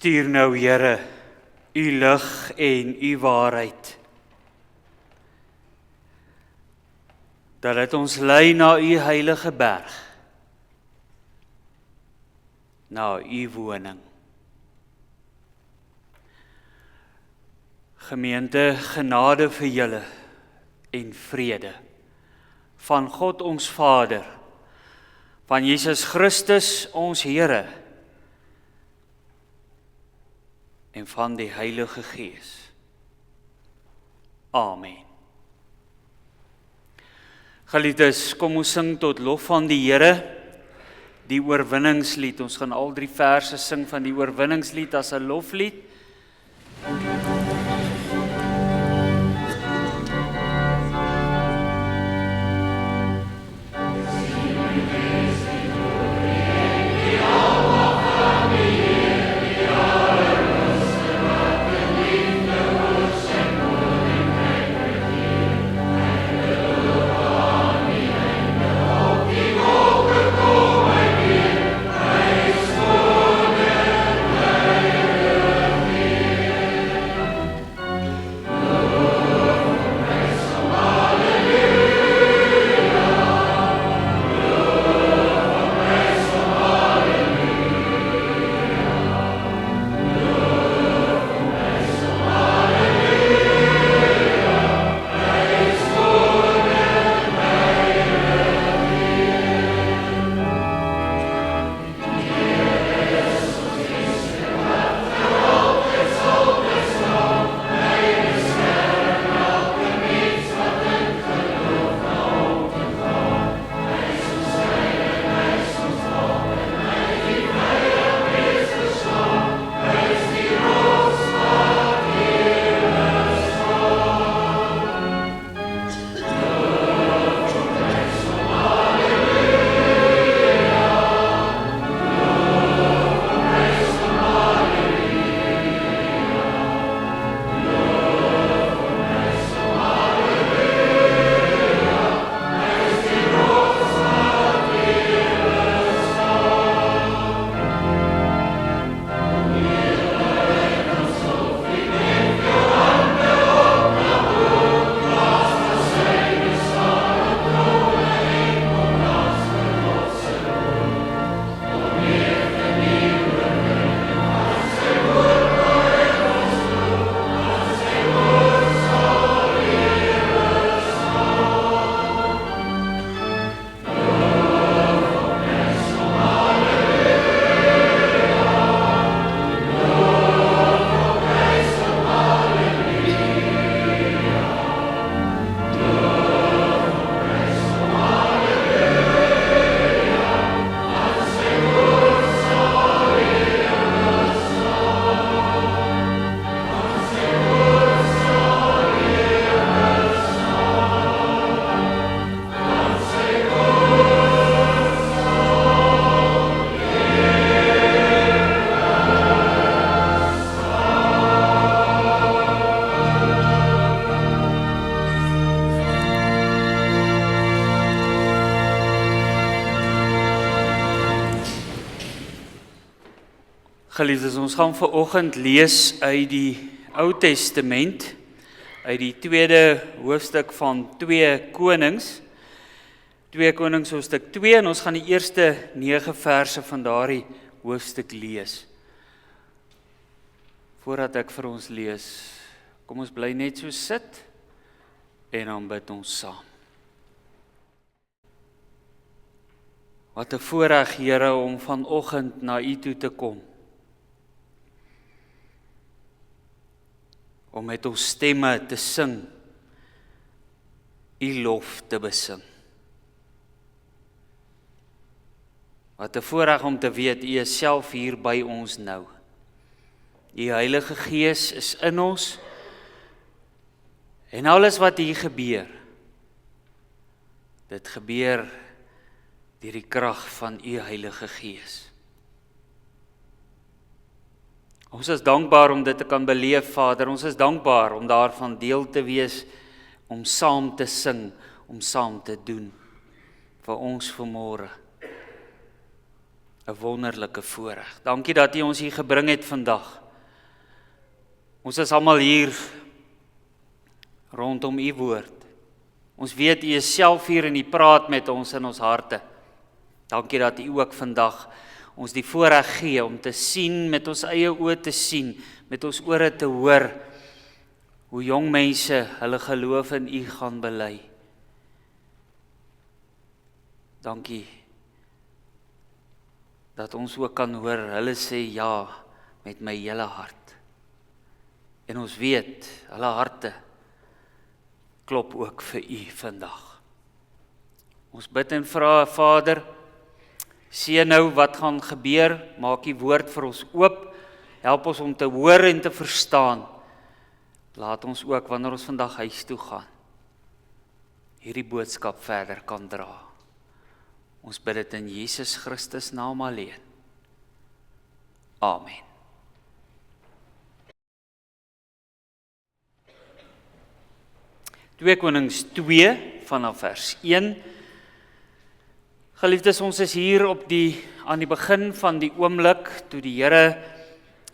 Stuur nou, Here, u lig en u waarheid, dat dit ons lei na u heilige berg, na u woning. Gemeente, genade vir julle en vrede van God ons Vader, van Jesus Christus ons Here en van die Heilige Gees. Amen. Geliefdes, kom ons sing tot lof van die Here, die oorwinningslied. Ons gaan al 3 verse sing van die oorwinningslied as 'n loflied. Geliefdes, ons gaan vanoggend lees uit die Ou Testament, uit die 2de hoofstuk van 2 Konings. 2 Konings hoofstuk 2 en ons gaan die eerste 9 verse van daardie hoofstuk lees. Voordat ek vir ons lees, kom ons bly net so sit en dan bid ons saam. Wat 'n voorreg, Here, om vanoggend na U toe te kom. Om met ons stemme te sing, U lof te besing. Wat 'n voorreg om te weet, U is self hier by ons nou. Die Heilige Gees is in ons, en alles wat hier gebeur, dit gebeur deur die krag van U Heilige Gees. Ons is dankbaar om dit te kan beleef, Vader. Ons is dankbaar om daarvan deel te wees, om saam te sing, om saam te doen vir ons vanmôre. 'n wonderlike voorreg. Dankie dat U ons hier gebring het vandag. Ons is almal hier rondom U woord. Ons weet U is self hier en U praat met ons in ons harte. Dankie dat U ook vandag ons die voorreg gee om te sien, met ons eie oë te sien, met ons ore te hoor, hoe jong mense hulle geloof in U gaan bely. Dankie dat ons ook kan hoor, hulle sê ja met my hele hart. En ons weet, hulle harte klop ook vir U vandag. Ons bid en vra, Vader, sien nou wat gaan gebeur, maak U woord vir ons oop, help ons om te hoor en te verstaan. Laat ons ook, wanneer ons vandag huis toe gaan, hierdie boodskap verder kan dra. Ons bid dit in Jesus Christus naam alleen. Amen. Twee Konings 2 vanaf vers 1. Geliefdes, ons is hier aan die begin van die oomblik toe die Here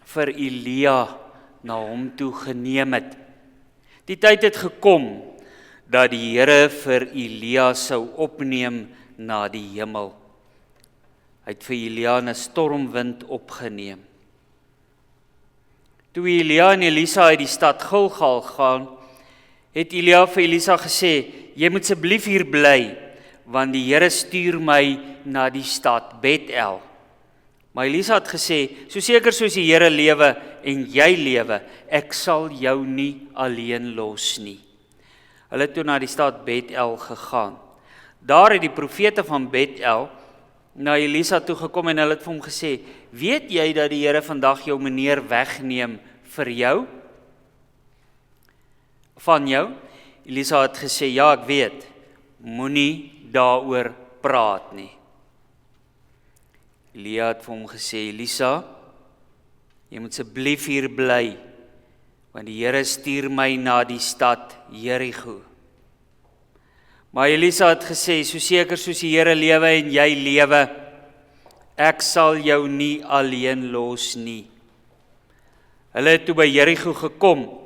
vir Elia na hom toe geneem het. Die tyd het gekom dat die Here vir Elia sou opneem na die hemel. Hy het vir Elia 'n stormwind opgeneem. Toe Elia en Elisa uit die stad Gilgal gaan, het Elia vir Elisa gesê, jy moet asseblief hier bly, want die Here stuur my na die stad Bethel. Maar Elisa het gesê, so seker soos die Here lewe en jy lewe, ek sal jou nie alleen los nie. Hulle het toe na die stad Bethel gegaan. Daar het die profete van Bethel na Elisa toe gekom en hulle het vir hom gesê, weet jy dat die Here vandag jou meneer wegneem vir jou? Van jou? Elisa het gesê, ja, ek weet, moenie daaroor praat nie. Elia het vir hom gesê, Elisa, jy moet asseblief hier bly, want die Here stuur my na die stad Jerigo. Maar Elisa het gesê, so seker soos die Here lewe en jy lewe, ek sal jou nie alleen los nie. Hulle het toe by Jerigo gekom,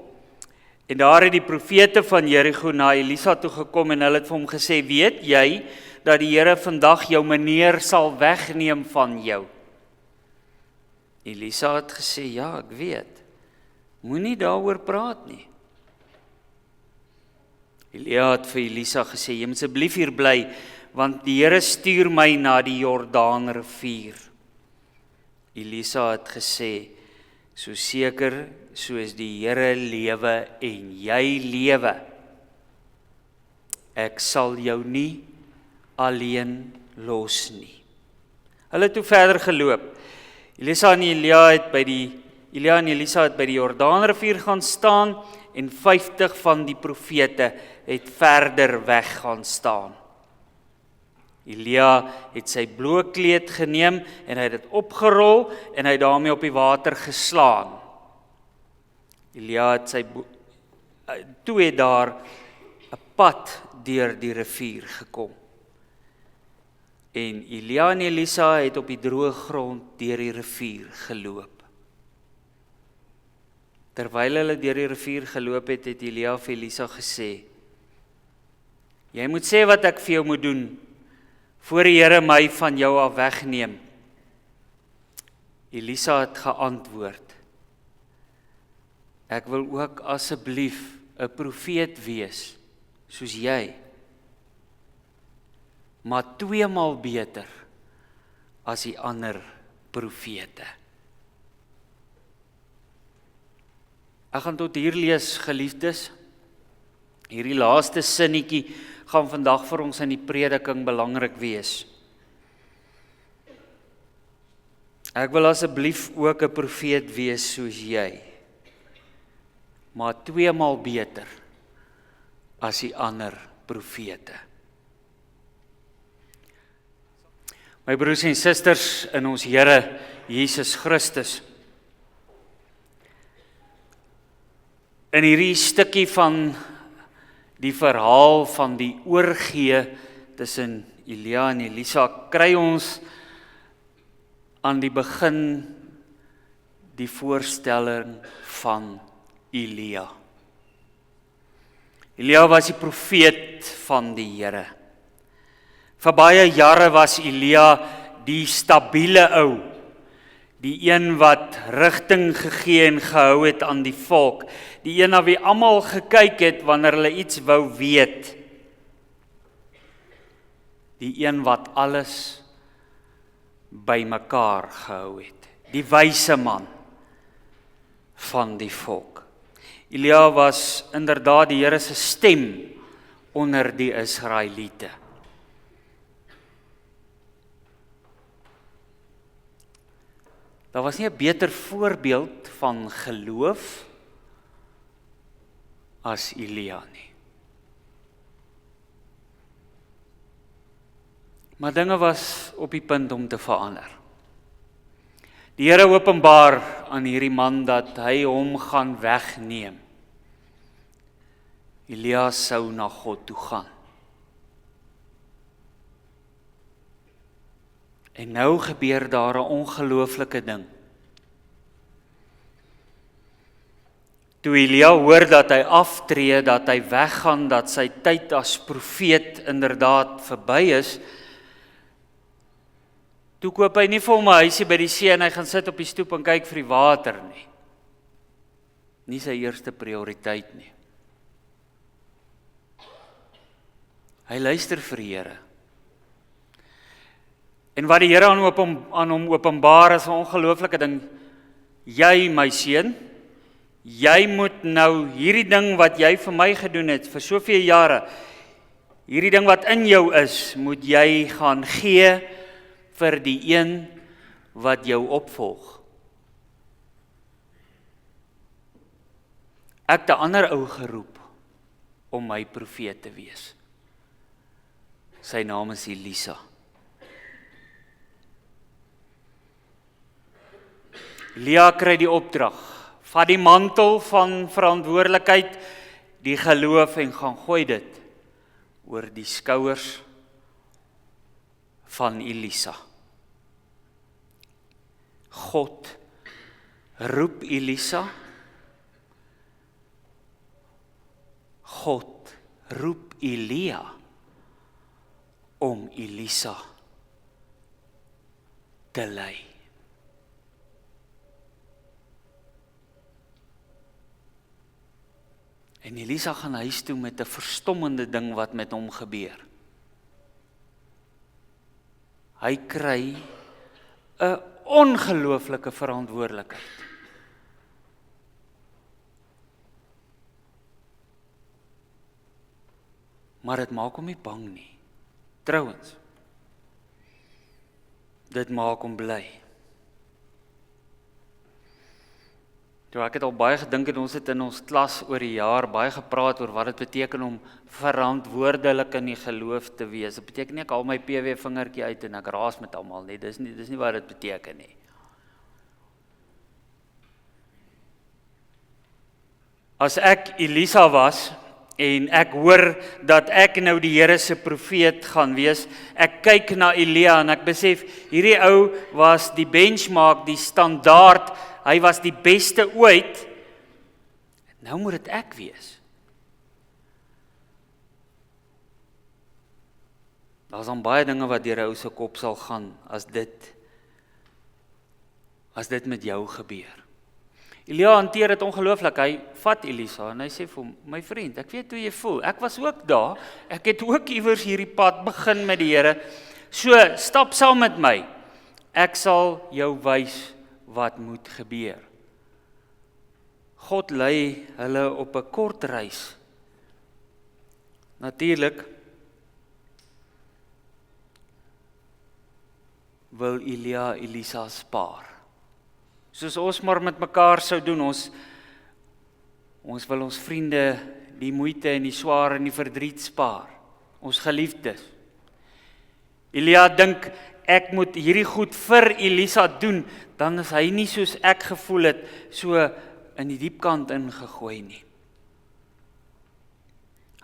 en daar het die profete van Jerigo na Elisa toe gekom en hulle het vir hom gesê, weet jy dat die Here vandag jou meneer sal wegneem van jou? Elisa het gesê, ja, ek weet, moenie daaroor praat nie. Elia het vir Elisa gesê, jy moet asseblief hier bly, want die Here stuur my na die Jordaanrivier. Elisa het gesê, so seker soos die Here lewe en jy lewe, ek sal jou nie alleen los nie. Hulle het toe verder geloop. Elia en Elisa het by die Jordaanrivier gaan staan en 50 van die profete het verder weg gaan staan. Elia het sy bloekleed geneem en hy het dit opgerol en hy het daarmee op die water geslaan. Elia het toe het daar 'n pad deur die rivier gekom. En Elia en Elisa het op die droë grond deur die rivier geloop. Terwyl hulle deur die rivier geloop het, het Elia vir Elisa gesê, jy moet sê wat ek vir jou moet doen, voor die Here my van jou af wegneem. Elisa het geantwoord, ek wil ook asseblief 'n profeet wees, soos jy, maar 2 maal beter as die ander profete. Ek gaan tot hier lees, geliefdes. Hierdie laaste sinnetjie gaan vandag vir ons in die prediking belangrik wees. Ek wil asseblief ook 'n profeet wees soos jy, maar 2 maal beter as die ander profete. My broers en susters in ons Here Jesus Christus, in hierdie stukkie van die verhaal van die oorgee tussen Elia en Elisa, kry ons aan die begin die voorstelling van Elia. Elia was die profeet van die Here. Vir baie jare was Elia die stabiele ou, die een wat rigting gegee en gehou het aan die volk, die een na wie almal gekyk het wanneer hulle iets wou weet, die een wat alles bymekaar gehou het, die wyse man van die volk. Elia was inderdaad die Here se stem onder die Israeliete. Daar was nie 'n beter voorbeeld van geloof as Elia nie. Maar dinge was op die punt om te verander. Die Here openbaar aan hierdie man dat hy hom gaan wegneem. Elia sou na God toe gaan. En nou gebeur daar 'n ongelooflike ding. Toe Elia hoor dat hy aftree, dat hy weggaan, dat sy tyd as profeet inderdaad verby is, toe koop hy nie vir hom 'n huisie by die see en hy gaan sit op die stoep en kyk vir die water nie. Nie sy eerste prioriteit nie. Hy luister vir die Here. En wat die Here aan hom openbaar is 'n ongelooflike ding. Jy, my seun, jy moet nou hierdie ding wat jy vir my gedoen het vir soveel jare, hierdie ding wat in jou is, moet jy gaan gee vir die een wat jou opvolg. Ek het 'n ander ou geroep om my profeet te wees. Sy naam is Elisa. Elia kry die opdrag, vat die mantel van verantwoordelikheid, die geloof en gaan gooi dit oor die skouers van Elisa. God roep Elisa. God roep Elia om Elisa te lei. En Elisa gaan huis toe met 'n verstommende ding wat met hom gebeur. Hy kry 'n ongelooflike verantwoordelikheid. Maar dit maak hom nie bang nie. Trouwens, dit maak hom bly. Ek het al baie gedink en ons het in ons klas oor die jaar baie gepraat oor wat dit beteken om verantwoordelik in die geloof te wees. Dit beteken nie ek haal my PW vingertjie uit en ek raas met almal nie. Dis nie wat dit beteken nie. As ek Elisa was en ek hoor dat ek nou die Here se profeet gaan wees, ek kyk na Elia en ek besef hierdie ou was die benchmark, die standaard. Hy was die beste ooit. Nou moet dit ek wees. Daar's dan baie dinge wat deur 'n ou se kop sal gaan as dit met jou gebeur. Elia hanteer dit ongelooflik. Hy vat Elisa en hy sê vir hom, my vriend, ek weet hoe jy voel. Ek was ook daar. Ek het ook iewers hierdie pad begin met die Here. So, stap saam met my. Ek sal jou wys wat moet gebeur. God lei hulle op 'n kort reis. Natuurlik wil Elia Elisa spaar. Soos ons maar met mekaar sou doen, ons wil ons vriende die moeite en die swaar en die verdriet spaar. Ons geliefdes. Elia dink, ek moet hierdie goed vir Elisa doen, dan is hy nie soos ek gevoel het, so in die diep kant ingegooi nie.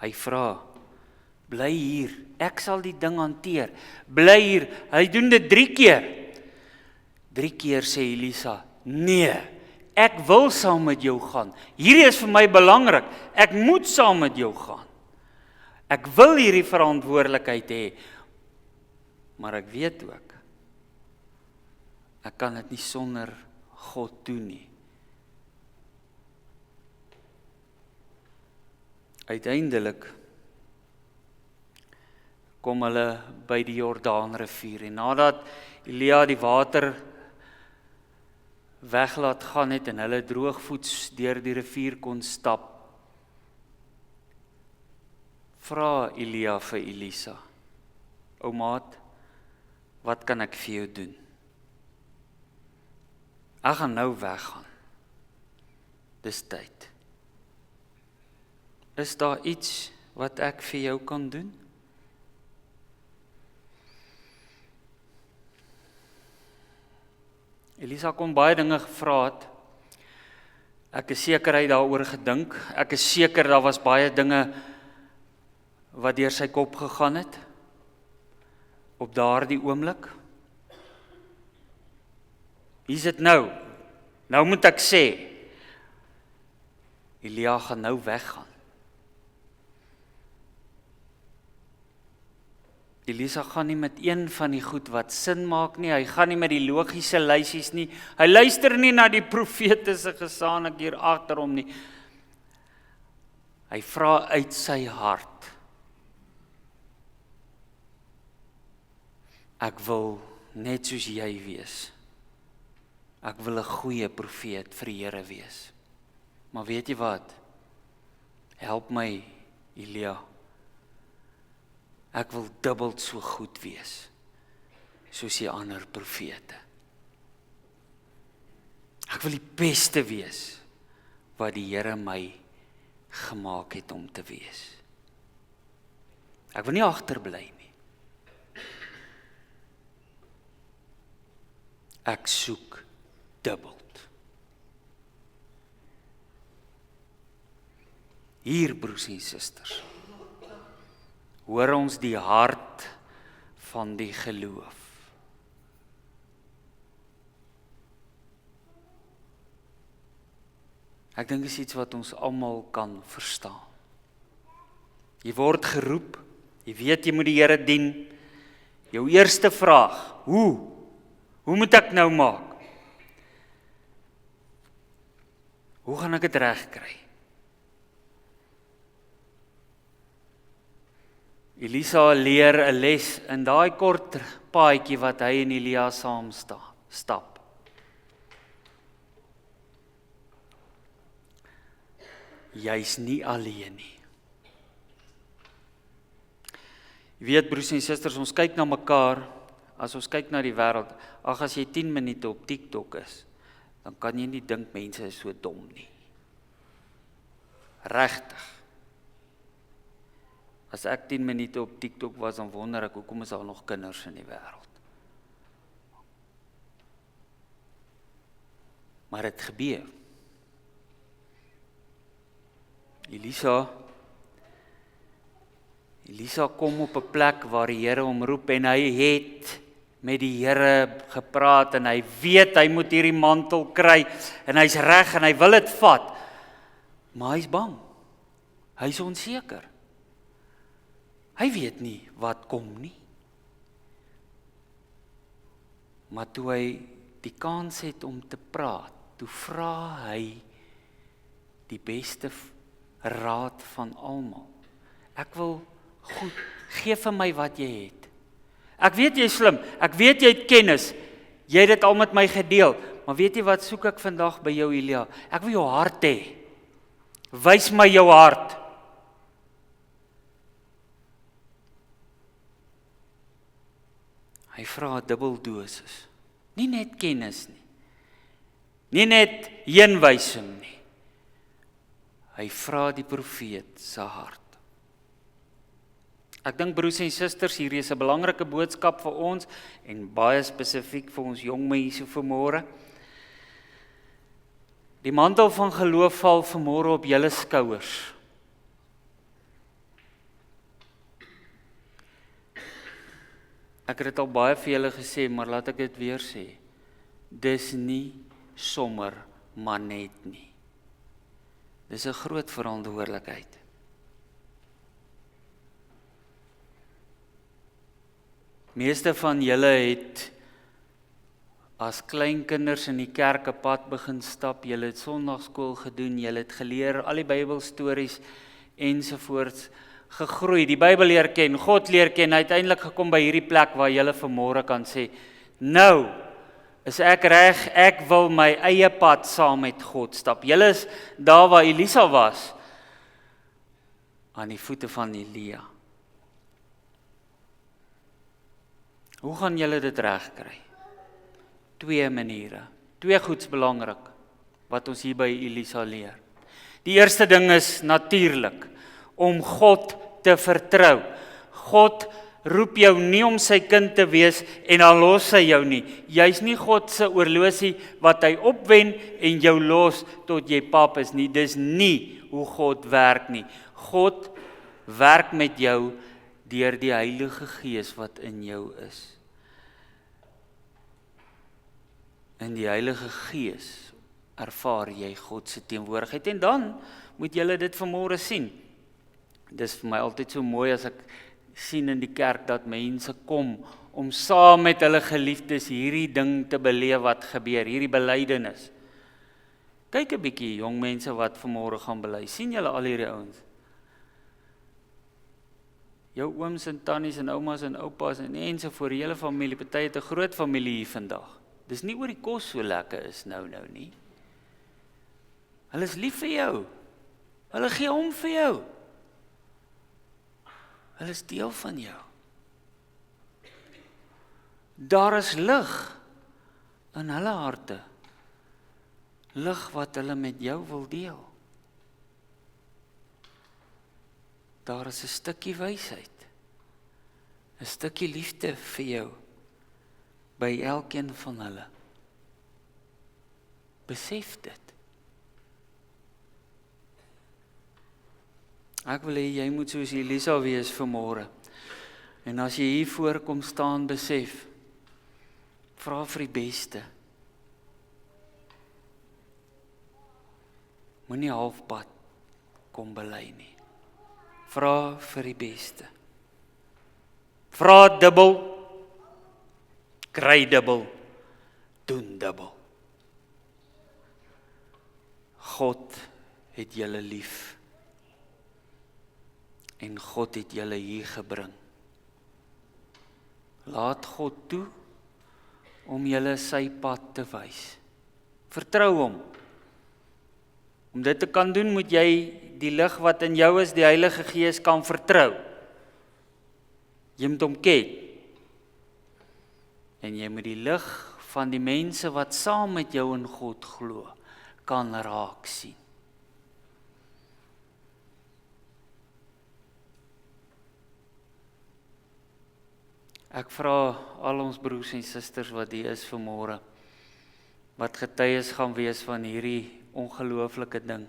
Hy vra, bly hier, ek sal die ding hanteer, bly hier, hy doen dit 3 keer. 3 keer sê Elisa, nee, ek wil saam met jou gaan. Hierdie is vir my belangrik. Ek moet saam met jou gaan. Ek wil hierdie verantwoordelikheid hê. Maar ek weet ook, ek kan dit nie sonder God doen nie. Uiteindelik kom hulle by die Jordaanrivier en nadat Elia die water weg laat gaan het en hulle droogvoets deur die rivier kon stap, vra Elia vir Elisa, ou maat, wat kan ek vir jou doen? Ek gaan nou weggaan. Dis tyd. Is daar iets wat ek vir jou kan doen? Elisa kon baie dinge gevra het. Ek is seker hy het daaroor gedink. Ek is seker daar was baie dinge wat deur sy kop gegaan het op daardie oomblik. Hier is dit nou. Nou moet ek sê, Elia gaan nou weggaan. Elisa gaan nie met een van die goed wat sin maak nie, hy gaan nie met die logiese lysies nie, hy luister nie na die profetiese gesaanik hier agter hom nie. Hy vra uit sy hart. Ek wil net soos jy wees. Ek wil 'n goeie profeet vir die Here wees. Maar weet jy wat? Help my, Elia. Ek wil dubbel so goed wees soos die ander profete. Ek wil die beste wees wat die Here my gemaak het om te wees. Ek wil nie agterbly nie. Ek soek dubbel. Hier, broers en susters, hoor ons die hart van die geloof. Ek dink dit is iets wat ons almal kan verstaan. Jy word geroep, jy weet jy moet die Here dien. Jou eerste vraag, hoe? Hoe moet ek nou maak? Hoe gaan ek dit regkry? Elisa leer 'n les in daai kort paadjie wat hy en Elia saam stap. Jy's nie alleen nie. Jy weet, broers en susters, ons kyk na mekaar, as ons kyk na die wêreld, as jy 10 minute op TikTok is, dan kan jy nie dink mense is so dom nie. Regtig. As ek 10 minute op TikTok was, dan wonder ek, hoekom is daar nog kinders in die wêreld? Maar het gebeur. Elisa kom op 'n plek waar die Here hom roep en hy het met die Here gepraat en hy weet hy moet hierdie mantel kry en hy's reg en hy wil dit vat. Maar hy's bang. Hy's onseker. Hy weet nie wat kom nie. Maar toe hy die kans het om te praat, toe vra hy die beste raad van almal. Ek wil goed, gee vir my wat jy het. Ek weet jy is slim, ek weet jy het kennis, jy het dit al met my gedeel, maar weet jy wat soek ek vandag by jou, Elia? Ek wil jou hart hê. Wys my jou hart. Hy vra 'n dubbel dosis. Nie net kennis nie. Nie net heenwysing nie. Hy vra die profeet se hart. Ek dink broers en susters, hier is 'n belangrike boodskap vir ons en baie spesifiek vir ons jong mense vanmôre. Die mantel van geloof val vanmôre op julle skouers. Ek het dit al baie vir julle gesê, maar laat ek dit weer sê. dis nie sommer maar net nie. Dis 'n groot verantwoordelikheid. Meeste van julle het as kleinkinders in die kerk 'n pad begin stap, julle het sondagskool gedoen, julle het geleer al die Bybelstories ensovoorts, gegroei, die Bybel leer ken, God leer ken, uiteindelik gekom by hierdie plek waar julle vanmôre kan sê, nou is ek reg, ek wil my eie pad saam met God stap. Julle is daar waar Elisa was, aan die voete van Elia. Hoe gaan julle dit regkry? 2 maniere, 2 goeds belangrik, wat ons hier by Elisa leer. Die eerste ding is natuurlik, om God te vertrou. God roep jou nie om sy kind te wees en dan los hy jou nie. Jy's nie God se oorlosie wat hy opwen en jou los tot jy pap is nie. Dis nie hoe God werk nie. God werk met jou deur die Heilige Gees wat in jou is. In die Heilige Gees ervaar jy God se teenwoordigheid en dan moet julle dit vanmôre sien. Dis vir my altyd so mooi as ek sien in die kerk dat mense kom om saam met hulle geliefdes hierdie ding te beleef wat gebeur, hierdie belydenis. Kyk 'n bietjie jong mense wat vanmôre gaan bely. Sien julle al hierdie ouens? Jou ooms en tannies en oumas en oupas en ensovoorts, die hele familie, party het 'n groot familie hier vandag. Dis nie oor die kos so lekker is nou nie. Hulle is lief vir jou. Hulle gee om vir jou. Hulle is deel van jou. Daar is lig in hulle harte. Lig wat hulle met jou wil deel. Daar is 'n stukkie wysheid. 'n stukkie liefde vir jou. By elkeen van hulle. Besef dit. Ek wil hê jy moet soos Elisa wees vanmôre. En as jy hier voorkom staan, besef, vra vir die beste. Moenie halfpad kom bely nie. Vra vir die beste. Vra dubbel, kry dubbel, doen dubbel. God het julle lief. En God het julle hier gebring. Laat God toe om julle sy pad te wys. Vertrou hom. Om dit te kan doen, moet jy die lig wat in jou is, die Heilige Gees, kan vertrou. Jy moet hom ken. En jy moet die lig van die mense wat saam met jou in God glo, kan raak sien. Ek vra al ons broers en susters wat hier is vanmôre, wat getuies gaan wees van hierdie ongelooflike ding.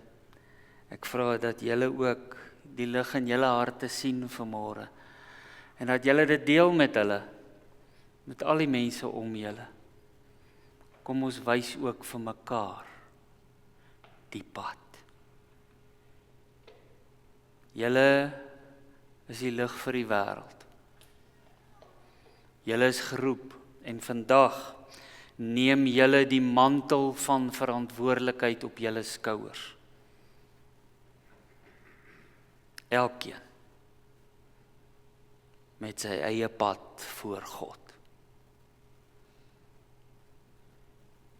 Ek vra dat julle ook die lig in julle harte sien vanmôre en dat julle dit deel met hulle, met al die mense om julle. Kom ons wys ook vir mekaar die pad. Julle is die lig vir die wêreld. Julle is geroep en vandag neem julle die mantel van verantwoordelikheid op julle skouers. Elkeen met sy eie pad voor God.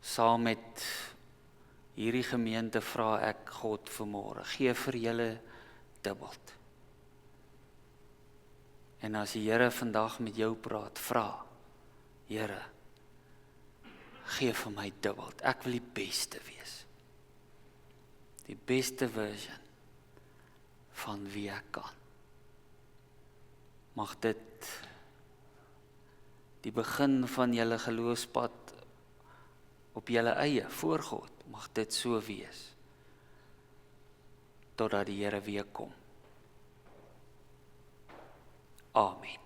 Saam met hierdie gemeente vra ek God vanmôre, gee vir julle dubbel. En as die Here vandag met jou praat, vra, Here, gee vir my dubbel. Ek wil die beste wees. Die beste version van wie ek kan. Mag dit die begin van julle geloofspad op julle eie voor God, mag dit so wees, totdat die Here weer kom. Amen.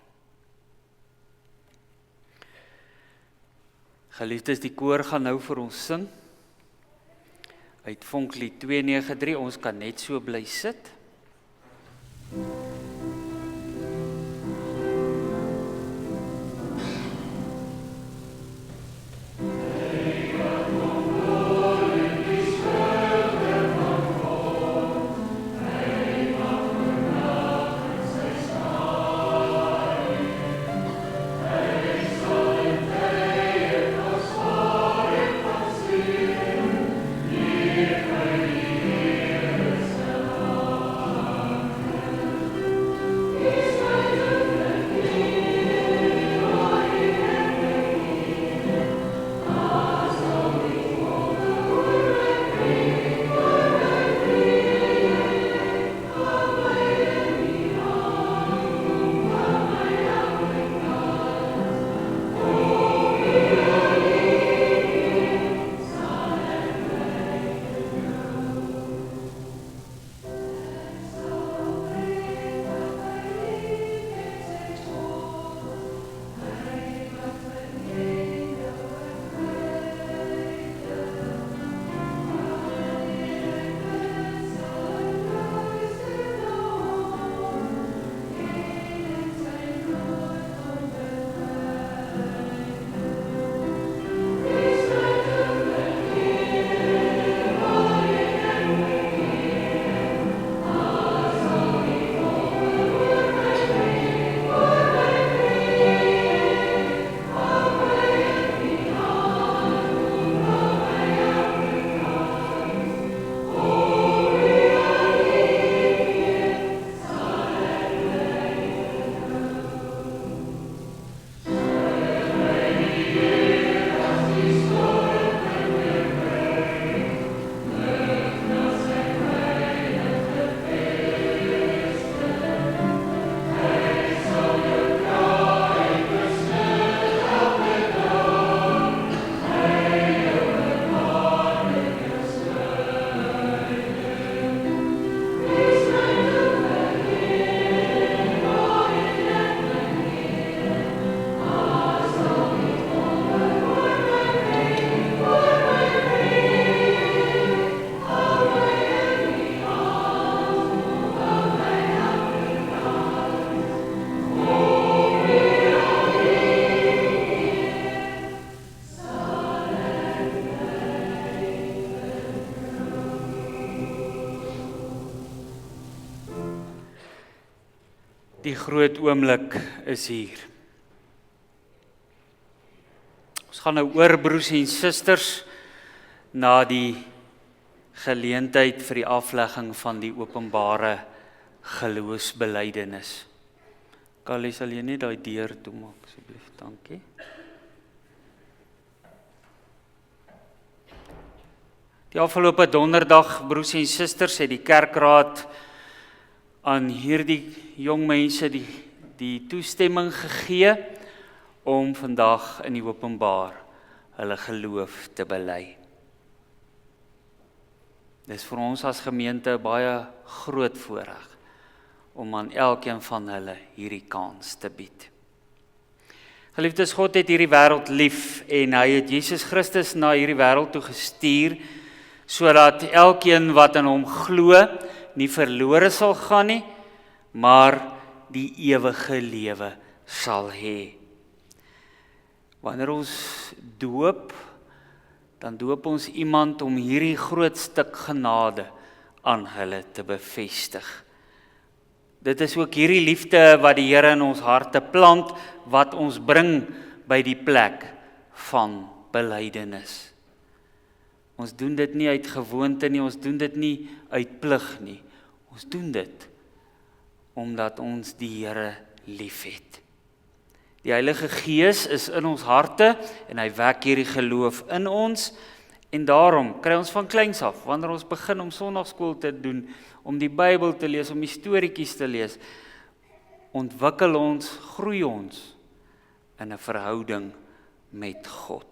Geliefdes, die koor gaan nou vir ons sing. Uit Vonklied 293, ons kan net so bly sit. Die groot oomblik is hier. Ons gaan nou oor, broers en susters, na die geleentheid vir die aflegging van die openbare geloofsbelijdenis. Kali, sal jy net daai deur toemaak, asseblief, dankie. Die afgelope donderdag, broers en susters, het die kerkraad aan hierdie jong mense die toestemming gegee om vandag in die openbaar hulle geloof te bely. Dis vir ons as gemeente baie groot voorreg om aan elkeen van hulle hierdie kans te bied. Geliefdes, God het hierdie wêreld lief en hy het Jesus Christus na hierdie wêreld toe gestuur sodat elkeen wat in hom glo nie verlore sal gaan nie, maar die ewige lewe sal hê. Wanneer ons doop, dan doop ons iemand om hierdie groot stuk genade aan hulle te bevestig. Dit is ook hierdie liefde wat die Here in ons harte plant, wat ons bring by die plek van belydenis. Ons doen dit nie uit gewoonte nie, ons doen dit nie uit plig nie. Ons doen dit omdat ons die Here liefhet. Die Heilige Gees is in ons harte en hy wek hierdie geloof in ons en daarom kry ons van kleins af, wanneer ons begin om Sondagskool te doen, om die Bybel te lees, om die storieetjies te lees, ontwikkel ons, groei ons in 'n verhouding met God.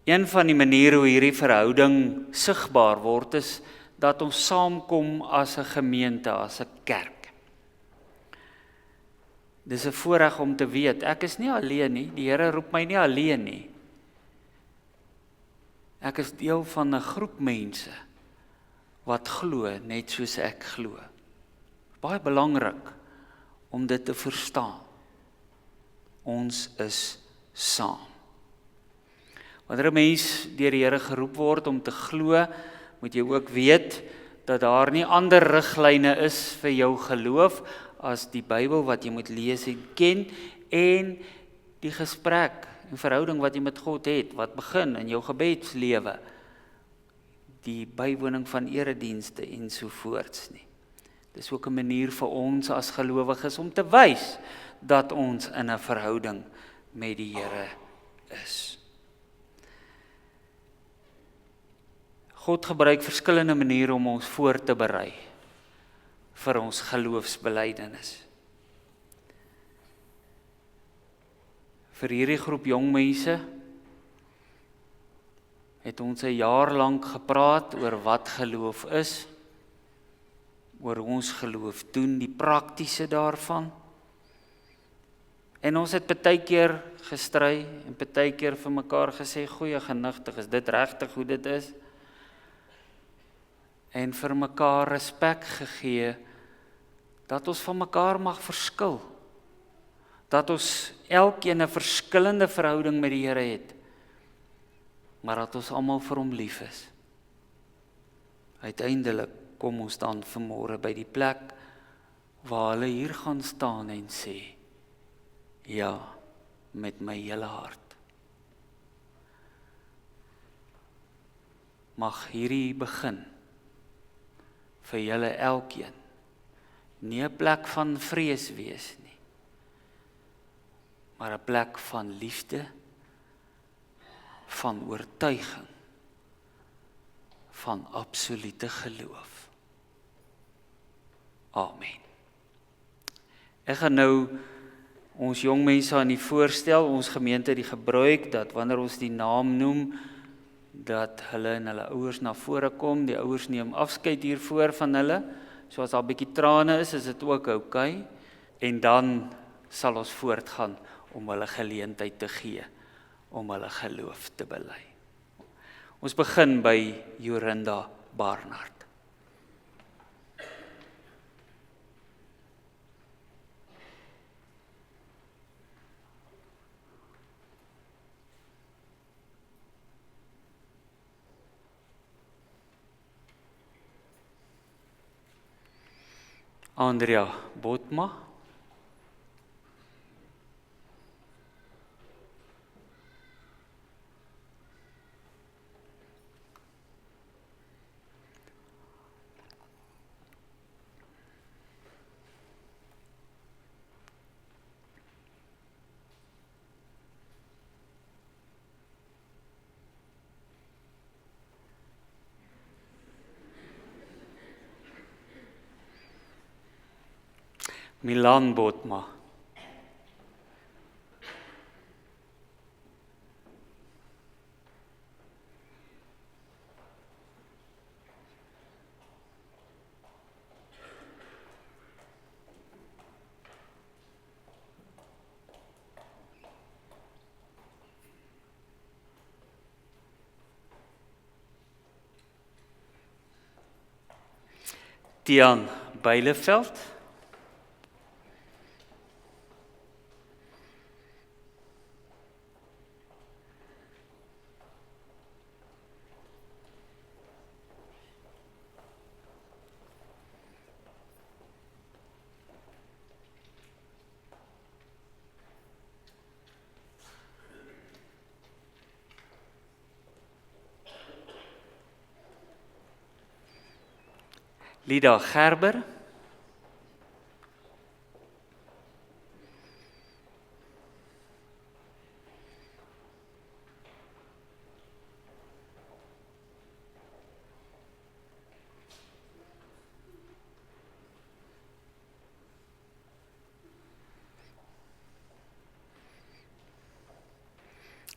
Een van die maniere hoe hierdie verhouding sigbaar word is dat ons saamkom as 'n gemeente, as 'n kerk. Dis 'n voorreg om te weet, ek is nie alleen nie, die Here roep my nie alleen nie. Ek is deel van 'n groep mense wat glo net soos ek glo. Baie belangrik om dit te verstaan. Ons is saam. Wanneer 'n mens deur die Here geroep word om te glo, moet jy ook weet dat daar nie ander riglyne is vir jou geloof as die Bybel wat jy moet lees en ken, en die gesprek en verhouding wat jy met God het, wat begin in jou gebedslewe, die bywoning van eredienste ensovoorts nie. Dis ook 'n manier vir ons as gelowiges om te wys dat ons in 'n verhouding met die Here is. God gebruik verskillende maniere om ons voor te berei vir ons geloofsbelydenis. Vir hierdie groep jong mense het ons 'n jaar lank gepraat oor wat geloof is, oor hoe ons geloof doen, die praktiese daarvan. En ons het partykeer gestry en partykeer vir mekaar gesê, goeie genigtig, is dit regtig hoe dit is? En vir mekaar respek gegee, dat ons van mekaar mag verskil, dat ons elkeen 'n verskillende verhouding met die Here het, maar dat ons almal vir hom lief is. Uiteindelik kom ons dan vanmôre by die plek waar hulle hier gaan staan en sê, ja, met my hele hart. Mag hierdie begin vir julle elkeen nie 'n plek van vrees wees nie, maar 'n plek van liefde, van oortuiging, van absolute geloof. Amen. Ek gaan nou ons jong mense aan die voorstel, ons gemeente die gebruik, dat wanneer ons die naam noem, dat hulle en hulle ouers na vore kom, die ouers neem afskeid hiervoor van hulle, so as daar 'n bietjie trane is dit ook oukei, en dan sal ons voortgaan om hulle geleentheid te gee, om hulle geloof te bely. Ons begin by Jorinda Barnard. Andrea Botma. Milan Botma. Tian Beileveld. Lida Gerber.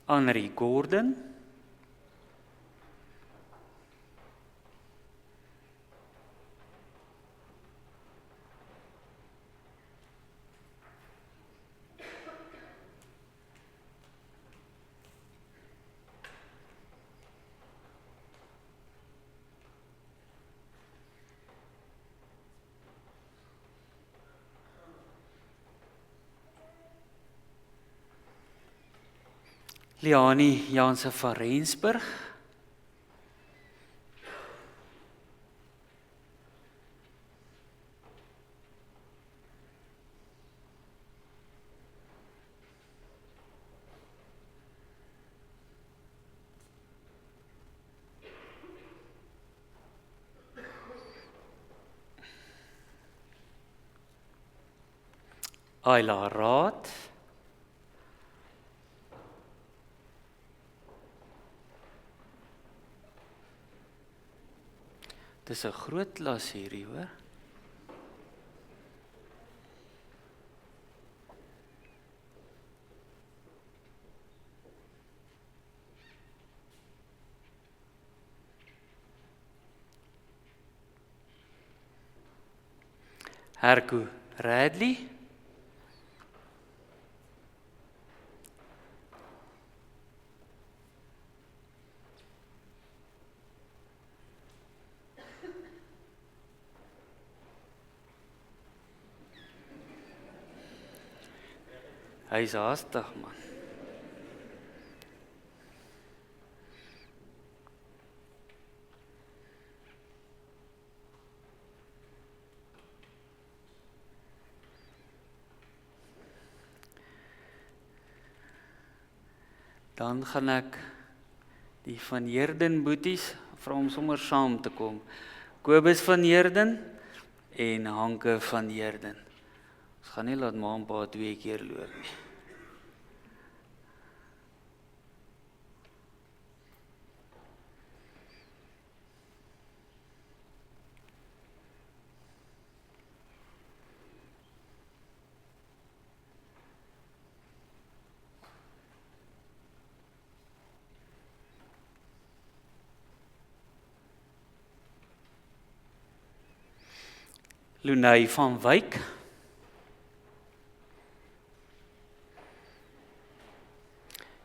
Henry Gordon. Liani Janse van Rensburg. Ayla Raad. Dis 'n groot klas hierdie, hoor. Herku Radley. Hy is haastig, man. Dan gaan ek die van Heerden boeties vra om sommer saam te kom. Kobus van Heerden en Hanke van Heerden. Ons gaan nie laat ma en pa 2 keer loop nie. Lunay van Wyk.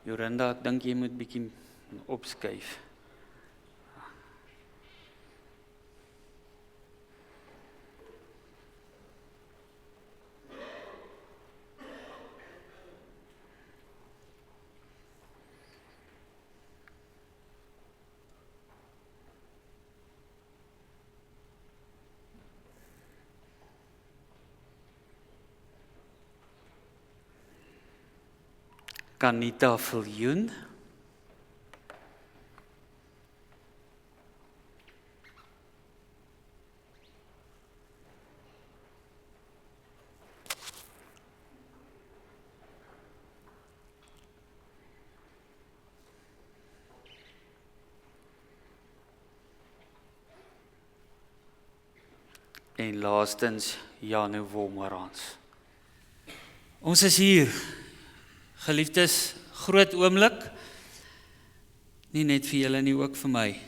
Jorinda, ek dink jy moet bietjie opskuif. Kanita Viljoen. En laastens Janu Wolmarans. Ons is hier. Geliefdes, groot oomblik, nie net vir julle nie, ook vir my.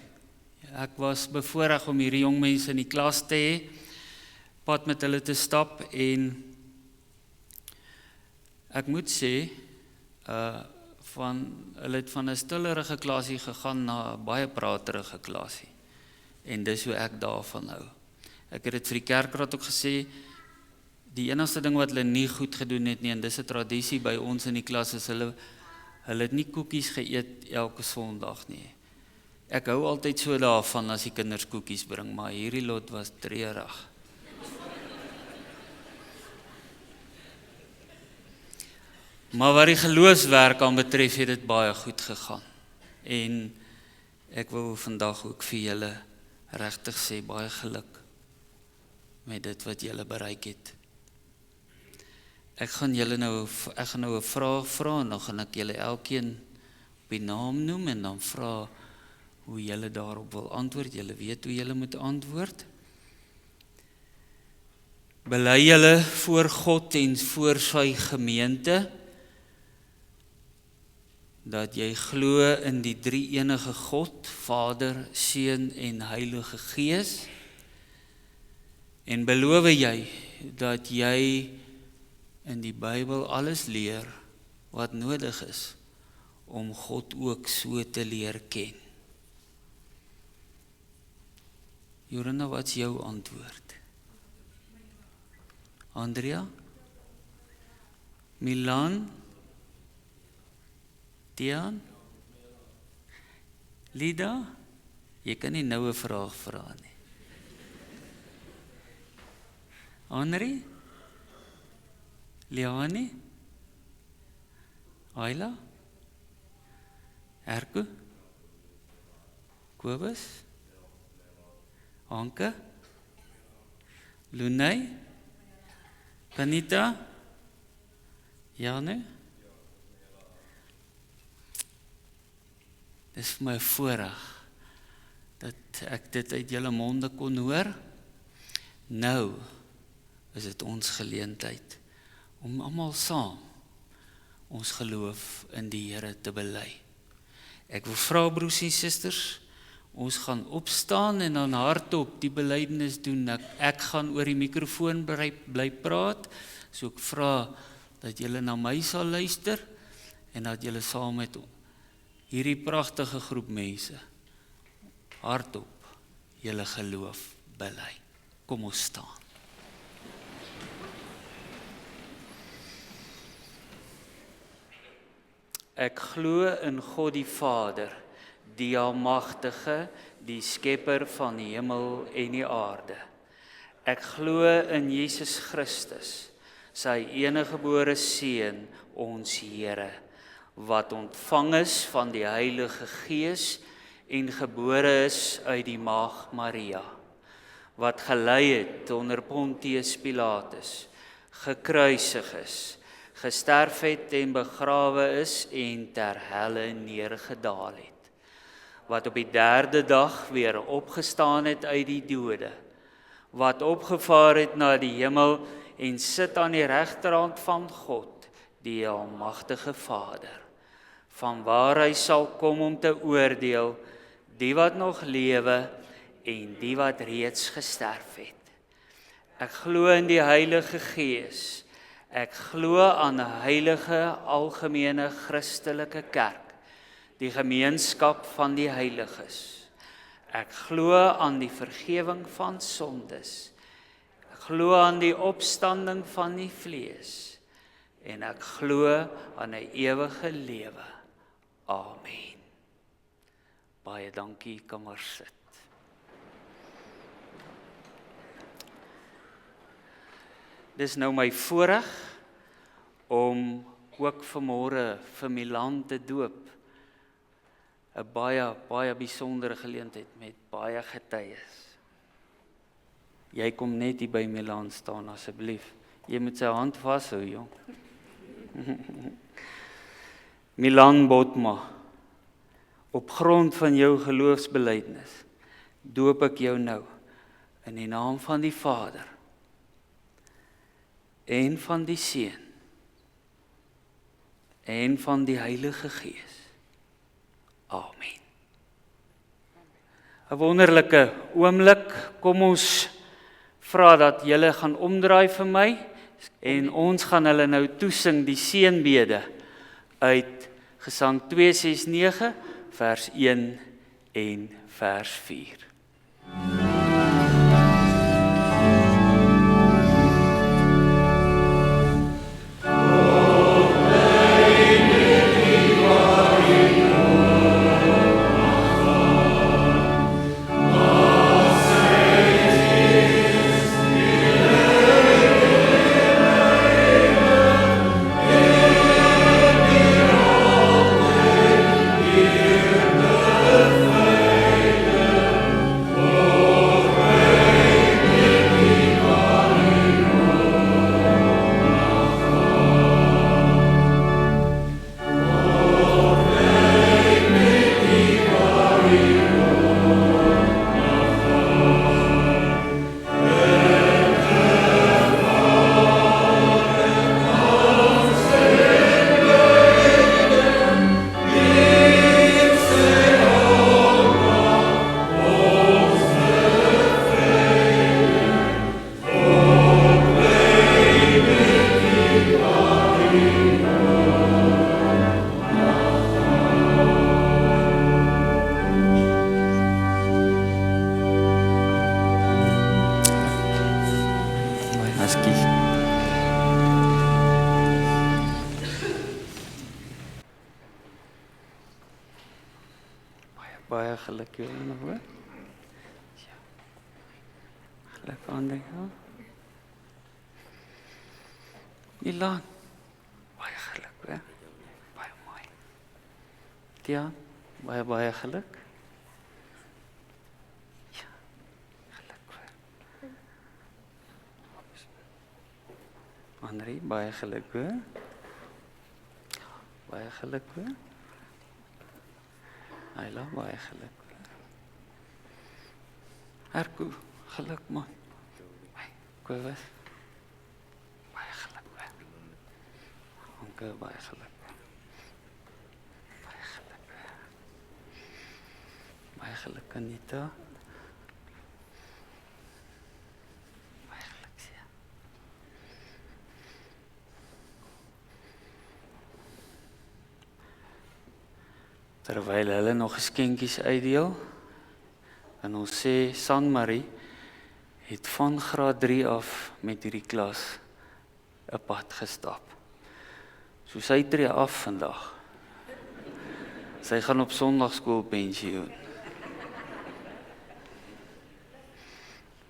Ek was bevoorreg om hierdie jong mense in die klas te hê, pad met hulle te stap en ek moet sê, hulle het van 'n stillerige klasie gegaan na 'n baie praterige klasie. En dis hoe ek daarvan hou. Ek het dit vir die kerkraad ook gesê, die enigste ding wat hulle nie goed gedoen het nie, en dis 'n tradisie by ons in die klas, is hulle het nie koekies geëet elke Sondag nie. Ek hou altyd so daarvan as die kinders koekies bring, maar hierdie lot was treurig. Maar wat die geloofswerk aan betref, het dit baie goed gegaan. En ek wil vandag ook vir julle regtig sê, baie geluk met dit wat julle bereik het. Ek gaan nou 'n vraag vra en dan gaan ek julle elkeen op die naam noem en dan vra hoe julle daarop wil antwoord. Julle weet hoe julle moet antwoord. Bely julle voor God en voor sy gemeente dat jy glo in die drie-enige God, Vader, Seun en Heilige Gees, en beloof jy dat jy in die Bybel alles leer wat nodig is om God ook so te leer ken. Jorinda, wat is jou antwoord? Andrea? Milan? Tiaan? Lida? Jy kan nie nou 'n vraag vra nie. Henri? Liani? Ayla? Erko? Kobus? Anke? Lunay? Panita? Jane? Dis vir my 'n voorreg dat ek dit uit julle monde kon hoor. Nou is dit ons geleentheid om almal saam ons geloof in die Here te bely. Ek wil vra broers en susters, ons gaan opstaan en dan hardop die belydenis doen. Ek gaan oor die mikrofoon bly praat, so ek vra dat julle na my sal luister en dat julle saam met hierdie pragtige groep mense hardop julle geloof bely. Kom ons staan. Ek glo in God die Vader, die Almagtige, die Skepper van die hemel en die aarde. Ek glo in Jesus Christus, sy eniggebore Seun, ons Here, wat ontvang is van die Heilige Gees en gebore is uit die Maagd Maria, wat gelei het onder Pontius Pilatus, gekruisig is, gesterf het en begrawe is en ter helle neergedaal het, wat op die 3de dag weer opgestaan het uit die dode, wat opgevaar het na die hemel en sit aan die regterhand van God, die Almagtige Vader, vanwaar hy sal kom om te oordeel die wat nog lewe en die wat reeds gesterf het. Ek glo in die Heilige Gees. Ek glo aan 'n heilige algemene Christelike kerk, die gemeenskap van die heiliges. Ek glo aan die vergifnis van sondes. Ek glo aan die opstanding van die vlees. En ek glo aan 'n ewige lewe. Amen. Baie dankie, kom maar sit. Dis nou my voorreg om ook vanmôre vir Milan te doop. 'n baie besondere geleentheid met baie getuies. Jy kom net hier by Milan staan asseblief. Jy moet sy hand vashou, jong. Milan Botma, op grond van jou geloofsbelijdenis doop ek jou nou in die naam van die Vader en van die Seun en van die Heilige Gees. Amen. 'n wonderlike oomblik. Kom ons vra dat julle gaan omdraai vir my en ons gaan hulle nou toesing die seënbede uit Gesang 269 vers 1 en vers 4. geluk julle hoor. Ja. Geluk André. Ilan. Baie geluk hoor. Baie mooi. Tiaan, baie geluk. Ja. Geluk hoor. André, baie geluk hoor. Baie geluk hoor. Ayla, baie geluk. Herko, geluk man. Kobus. Baie geluk hoor. Anke, baie geluk. Baie geluk hoor. Baie geluk Anita. Baie geluk Sia. Terwyl hulle nog geskenkies uitdeel, en ons sê, Sanmarie het van graad 3 af met hierdie klas 'n pad gestap. So sy tree af vandag. Sy gaan op Sondagskool pensioen.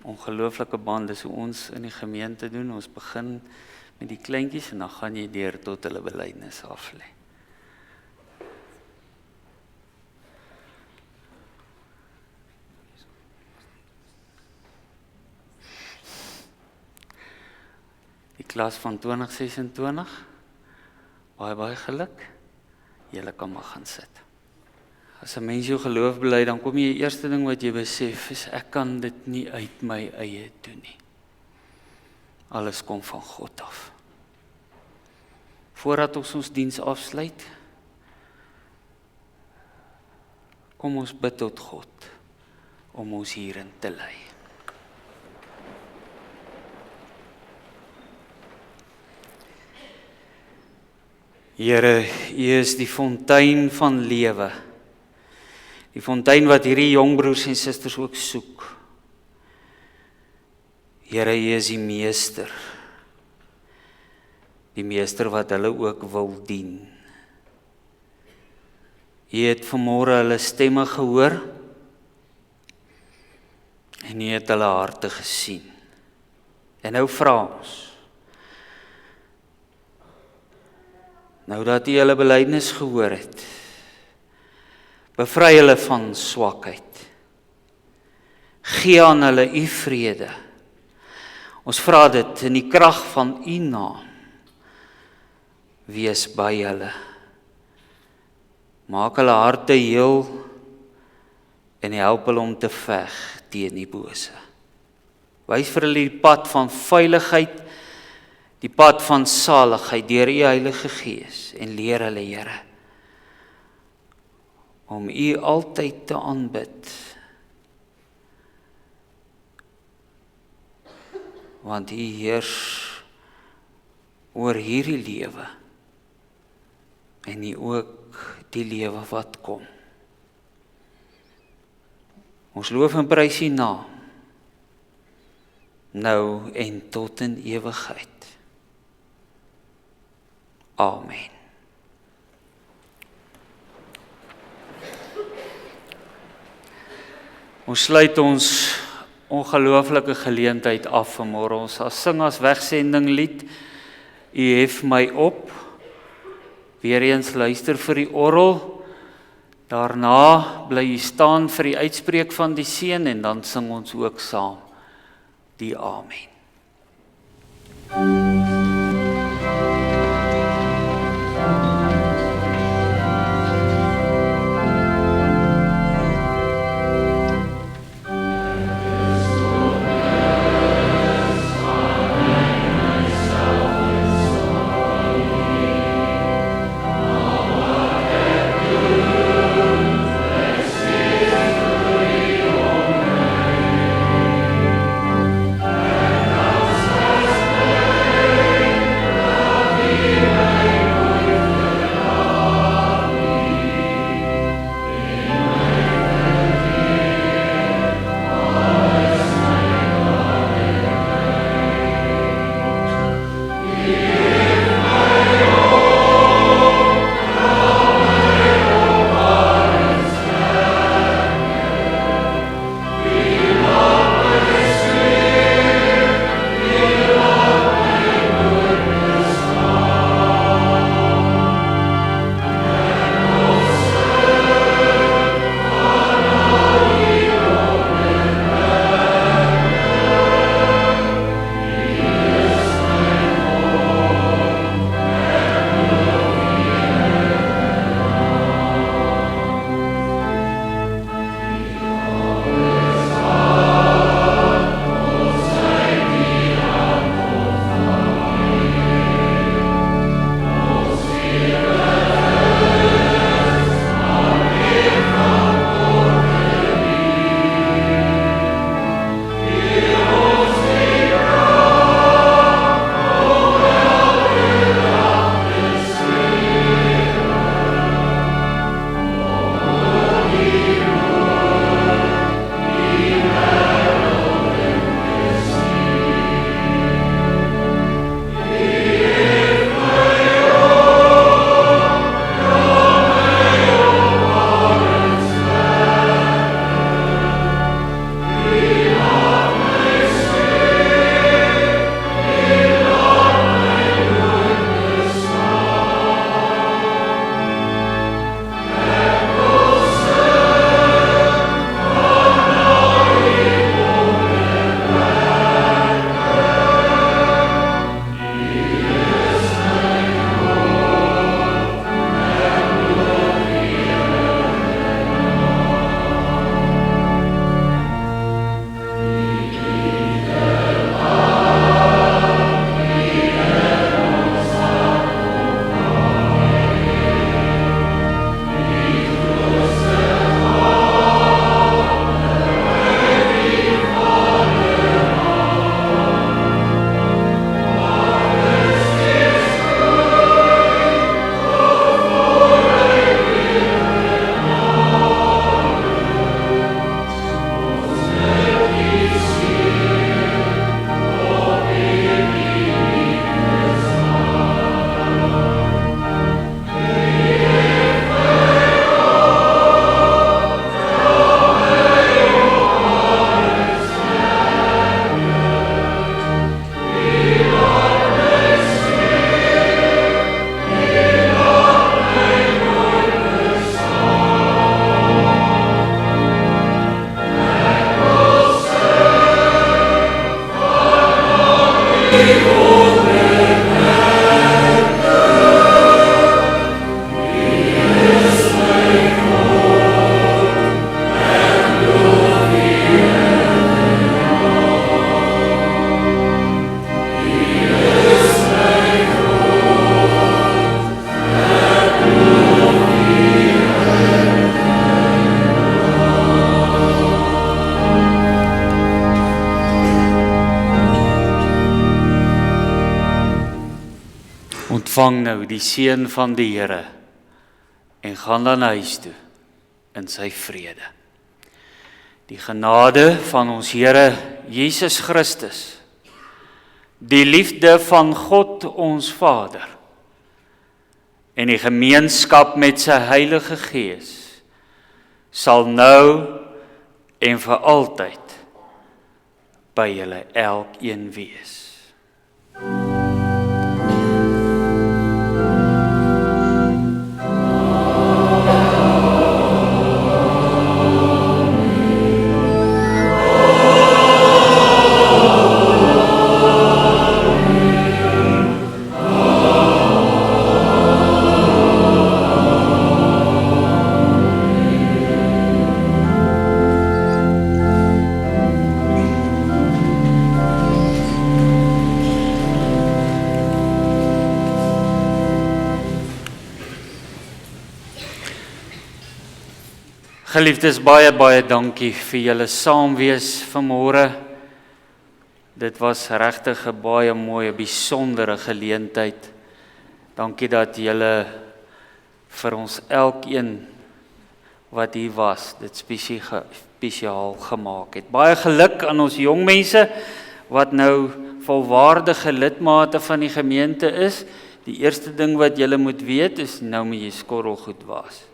Ongelooflike bande so ons in die gemeente doen. Ons begin met die kleintjies en dan gaan jy deur tot hulle belydenis af lê. Die klas van 2026, baie geluk, julle kan maar gaan sit. As 'n mens jou geloof bely, dan kom jy die eerste ding wat jy besef is, ek kan dit nie uit my eie doen nie. Alles kom van God af. Voordat ons diens afsluit, kom ons bid tot God, om ons hierin te lei. Here, U is die fontein van lewe. Die fontein wat hierdie jong broers en susters ook soek. Here, U is die meester. Die meester wat hulle ook wil dien. U het vanmôre hulle stemme gehoor en U het hulle harte gesien. En nou vra ons, nou dat U hulle belydenis gehoor het, bevry hulle van swakheid. Gee aan hulle U vrede. Ons vra dit in die krag van U naam. Wees by hulle. Maak hulle harte heel en help hulle om te veg teen die bose. Wys vir hulle die pad van veiligheid, die pad van saligheid deur U Heilige Gees en leer hulle, Here, om U altyd te aanbid. Want U heers oor hierdie lewe en U ook die lewe wat kom. Ons loof en prys U naam, nou en tot in ewigheid. Amen. Ons sluit ons ongelooflike geleentheid af vanmôre. Ons sal sing as wegsending lied, U hef my op. Weereens luister vir die orgel. Daarna bly U staan vir die uitspreek van die seën en dan sing ons ook saam die Amen. Ontvang nou die seën van die Here en gaan dan huis toe in sy vrede. Die genade van ons Here Jesus Christus, die liefde van God ons Vader en die gemeenskap met sy Heilige Gees sal nou en vir altyd by julle elkeen wees. Geliefdes, baie dankie vir julle saamwees vanmôre. Dit was regtig 'n baie mooi, besondere geleentheid. Dankie dat julle vir ons elkeen wat hier was, dit spesiaal gemaak het. Baie geluk aan ons jong mense wat nou volwaardige lidmate van die gemeente is. Die eerste ding wat julle moet weet is, nou moet jy skorrelgoed was.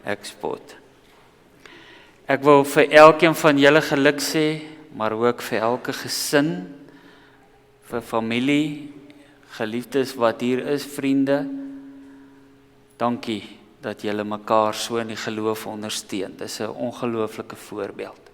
Ek spot. Ek wil vir elkeen van julle geluk sê, maar ook vir elke gesin, vir familie, geliefdes wat hier is, vriende. Dankie dat julle mekaar so in die geloof ondersteun. Dis 'n ongelooflike voorbeeld.